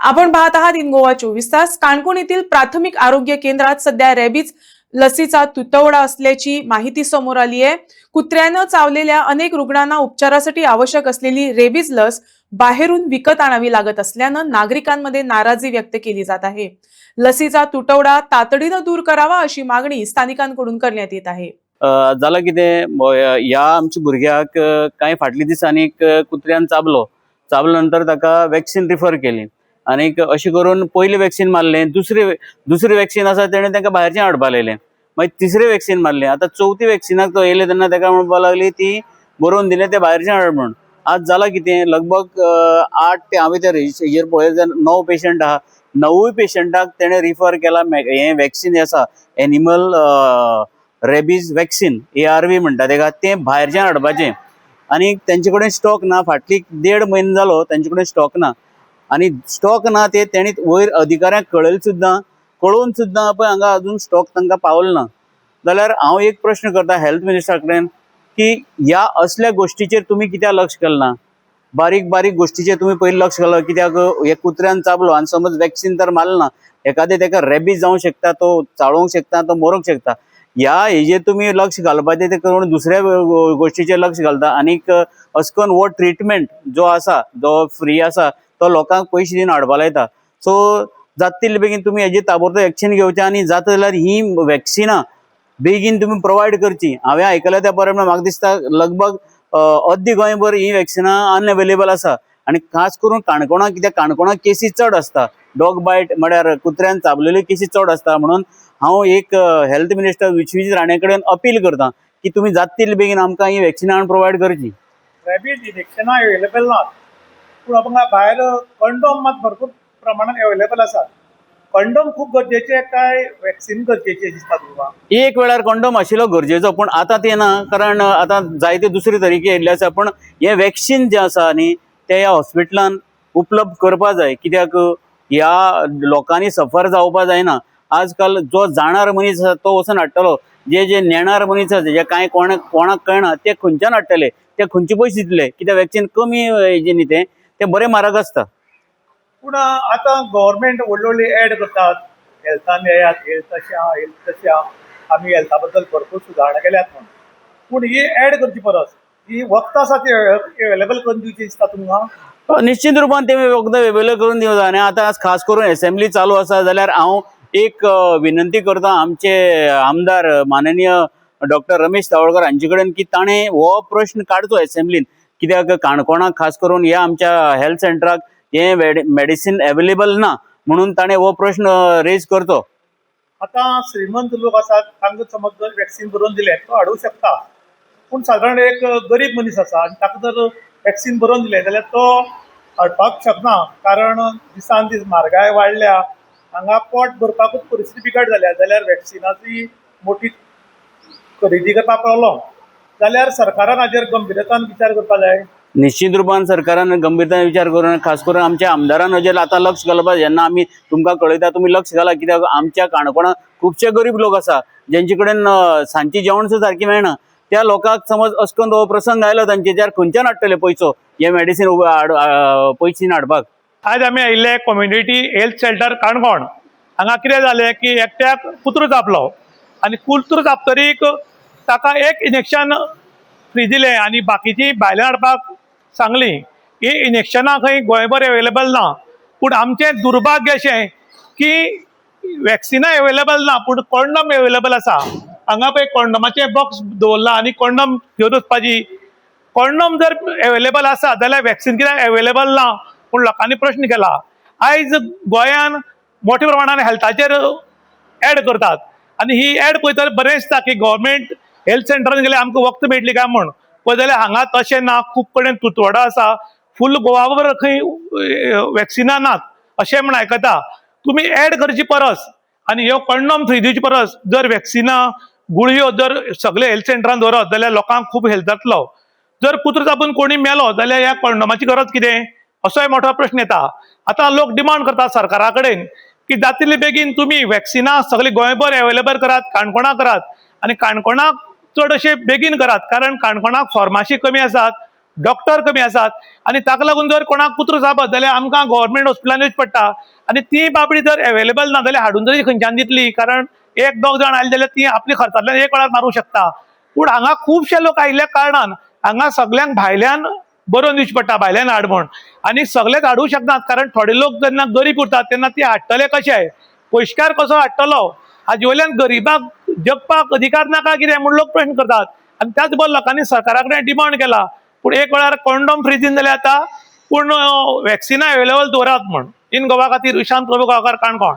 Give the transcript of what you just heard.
आपण पाहत आहात इन गोवा 24 तास। काणकोण येथील प्राथमिक आरोग्य केंद्रात सध्या रेबीज लसीचा तुटवडा असल्याची माहिती समोर आली आहे। कुत्र्यानं चावलेल्या अनेक रुग्णांना उपचारासाठी आवश्यक असलेली रेबीज लस बाहेरून विकत आणावी लागत असल्यानं नागरिकांमध्ये नाराजी व्यक्त केली जात आहे। लसीचा तुटवडा तातडीनं दूर करावा अशी मागणी स्थानिकांकडून करण्यात येत आहे। जाला कितें ह्या आमच्या भुरग्याक कांय फाटली दिसांनी कुत्र्यान चाबलो नंतर ताका वॅक्सिन रिफर केली आणि अशें करून पयली वॅक्सिन मारलें, दुसरी वॅक्सिन आसा तेणें ताका भायरचें हाडपा लायलें, मागीर तिसरी वॅक्सिन मारली, आतां चवथी वॅक्सिनाक तो येयले तेन्ना ताका म्हणपा लागली ती बरोवन दिलें तें भायरचें हाड म्हणून। आज जाला कितें लगभग 8 ते हांवें त्या हेजेर पळयलें जाल्यार 9 पेशंट आहा, 9 पेशंटाक तेणें रिफर केला हें वॅक्सिन आसा एनिमल रेबीज वॅक्सिन ARV म्हणटा तेका, तें भायरचें हाडपाचें आनी तेंचे कडेन स्टॉक ना। फाटली 1.5 म्हयनो जालो तेंचे कडेन स्टॉक ना आनी स्टॉक ना ते तेणी वयर अधिकाऱ्यांक कळोवन सुद्दां पळय हांगा अजून स्टॉक तांकां पावलो ना। जाल्यार हांव एक प्रश्न करता हेल्थ मिनिस्टरा कडेन की ह्या असल्या गोश्टीचेर तुमी कित्याक लक्ष केलें ना? बारीक बारीक गोश्टीचेर तुमी पयलीं लक्ष घालप, कित्याक हे कुत्र्यान चाबलो आनी समज वॅक्सिन तर मारलें ना, एखादें ताका रेबीज जावंक शकता, तो चाळोवंक शकता, तो मरूंक शकता। ह्या हेजेर तुमी लक्ष घालपाचें ते करून दुसऱ्या गोश्टीचेर लक्ष घालता आनीक अशें करून हो ट्रिटमेंट जो आसा जो फ्री आसा तो लोकांक पयशे दिवन हाडपा लायता। सो जाता तितले बेगीन तुमी हेजेर ताबडतोब एक्शन घेवचें आनी जाता जाल्यार ही वॅक्सिनां बेगीन तुमी प्रोवायड करची। हांवें आयकलां त्या प्रमाणे म्हाका दिसता लगभग अर्दी गोंयभर ही वॅक्सिनां अनअवेलेबल आसा आनी खास करून काणकोणाक, कित्याक काणकोणाक केसीस चड आसता, डॉग बायट म्हळ्यार कुत्र्यान चाबलेल्यो केसीस चड आसता। म्हणून हांव एक हेल्थ मिनिस्टर विश्वजीत राणे कडेन अपील करता की तुमी जाता तितले बेगीन आमकां ही वॅक्सिनां हाडून प्रोवायड करची। रेबीज इंजेक्शनां अवेलेबल नात, पूण आमकां भायर कंडोम मात भरपूर प्रमाणात अवेलेबल आसात। कंडोम खूब गरजेचे काय वॅक्सिन गरजेची दिसता तुमकां? एक वेळार कंडोम आशिल्लो गरजेचो, पूण आतां ते ना, कारण आतां जायते दुसरे तरीके येयल्ले आसा। पण हे वॅक्सिन जें आसा न्ही तें ह्या हॉस्पिटलान उपलब्ध करपा जाय, कित्याक ह्या लोकांनी सफर जावपा जायना। आजकाल जो जाणार मनीस आसा तो वचून हाडटलो, जे नेणार मनीस आसा जे कांय कोणाक कळना ते खंयच्यान हाडटले, ते खंयचे पयशे दितले, कित्याक वॅक्सिन कमी हेजें न्ही तें बरें म्हारग आसता। पूण आतां गव्हर्मेंट व्हडली एड करतात, हेल्थान येयात, हेल्थ अशें आहा, हेल्थ तशें आहा, आमी हेल्था बद्दल भरपूर सुदारणा केल्यात म्हणून। पूण ही एड करची परस ही वखदां आसा ती अवेलेबल करून दिवची दिसता तुमकां? निश्चित रुपान ते वखदां अवेलेबल करून दिवं जाय। आनी आतां खास करून असेंब्ली चालू आसा जाल्यार हांव एक विनंती करता आमचे आमदार माननीय डॉक्टर रमेश सावळकर हांचे कडेन की ताणें हो प्रश्न काडचो असेंब्लीन, कित्याक काणकोणाक खास करून ह्या आमच्या हेल्थ सेंटराक हे मेडिसीन अवेलेबल ना म्हणून ताणें हो प्रश्न रेज करचो। आतां श्रीमंत लोक आसात तांकां समज जर वॅक्सिन बरोवन दिलें तो हाडूंक शकता, पूण सादारण एक गरीब मनीस आसा आनी ताका जर वॅक्सिन बरोवन दिलें जाल्यार तो हाडपाक शकना, कारण दिसान दीस म्हारगाय वाडल्या, हांगा पोट भरपाकूच परिस्थिती बिकट जाल्या। जाल्यार वॅक्सिनाची मोठी खरेदी करपाक प्रॉब्लम जाल्यार सरकारान हाजेर गंभीरतान विचार करपाक जाय। निश्चित रुपान सरकारान गंभीरतायेन विचार करून खास करून आमच्या आमदारान हाजेर आतां लक्ष घालपा, जेन्ना आमी तुमकां कळयता तुमी लक्ष घाला, कित्याक आमच्या काणकोणाक खुबशे गरीब लोक आसा जेंचे कडेन सांजची जेवण सुद्दां सारकी मेळना। त्या लोकांक समज अशें करून हो प्रसंग आयलो तांचेर खंयच्यान हाडटले पयसो हे मेडिसीन पयशेन हाडपाक? आज आमी आयिल्ले कम्युनिटी हेल्थ सेंटर काणकोण। हांगा कितें जालें की एकट्याक कुत्रो चाबलो आनी कुत्रो चाबतरीक ताका एक इंजेक्शन फ्री दिलें आनी बाकीची भायल्यान हाडपाक सांगलीं। ही इंजेक्शनां खंय गोंयभर अवेलेबल ना, पूण आमचें दुर्भाग्य अशें की वॅक्सिनां अवेलेबल ना पूण कॉन्डम अवेलेबल आसा। हांगा पळय कॉन्डमाचें बॉक्स दवरला आनी कॉन्डम घेवन वचपाची। कॉन्डम जर अवेलेबल आसा जाल्यार वॅक्सिन कित्याक अवेलेबल ना? पूण लोकांनी प्रश्न केला। आयज गोंयान मोठ्या प्रमाणान हेल्थाचेर एड करतात आनी ही एड पळयतना बरें दिसता की गव्हर्मेंट हेल्थ सेंटरान गेल्यार आमकां वखद मेळटली काय म्हूण, पळय जाल्यार हांगा तशें ना। खूब कडेन तुटवडो आसा, फूल गोवाभर खंय वॅक्सिनां नात अशें म्हण आयकता। तुमी एड करची परस आनी ह्यो कॉन्डम फ्री दिवची परस जर वॅक्सिनां गुळयो जर सगळे हेल्थ सेंटरान दवरत जाल्यार लोकांक खूब हेल्प जातलो। जर कुत्रो चाबून कोणी मेलो जाल्यार ह्या कॉन्डमाची गरज कितें असोय मोठो प्रश्न येता। आतां लोक डिमांड करतात सरकारा कडेन की जाता तितले बेगीन तुमी वॅक्सिनां सगळे गोंयभर अवेलेबल करात, काणकोणा करात आनी काणकोणाक चड अशें बेगीन करात, कारण काणकोणाक फार्मासी कमी आसात, डॉक्टर कमी आसात आनी ताका लागून जर कोणाक कुत्रो चाबत जाल्यार आमकां गव्हर्मेंट हॉस्पिटलान येवचें पडटा आनी ती बाबडी जर अवेलेबल ना जाल्यार हाडून तरी खंयच्यान दितली, कारण एक दोग जाण आयले जाल्यार ती आपल्या खर्चांतल्यान एक वेळार मारूंक शकता. पूण हांगा खुबशे लोक आयिल्ल्या कारणान हांगा सगळ्यांक भायल्यान बरोवन दिवचें पडटा, भायल्यान हाड म्हण. आनी सगळेच हाडूंक शकनात, कारण थोडे लोक जेन्ना गरीब उरतात तेन्ना ती हाडटले कशे, पयशेकार कसो हाडटलो, हाजे वयल्यान गरीबाक जगपाक अधिकार नाका कितें म्हूण लोक प्रश्न करतात. आनी त्याच बरोबर लोकांनी सरकारा कडेन डिमांड केला, पूण एक वेळार कॉन्डॉम फ्री दिन जाल्यार जाता, पूण वॅक्सिनां अवेलेबल दवरात म्हण. इन गोवा खातीर विशांत प्रभू गांवकार, काणकोण.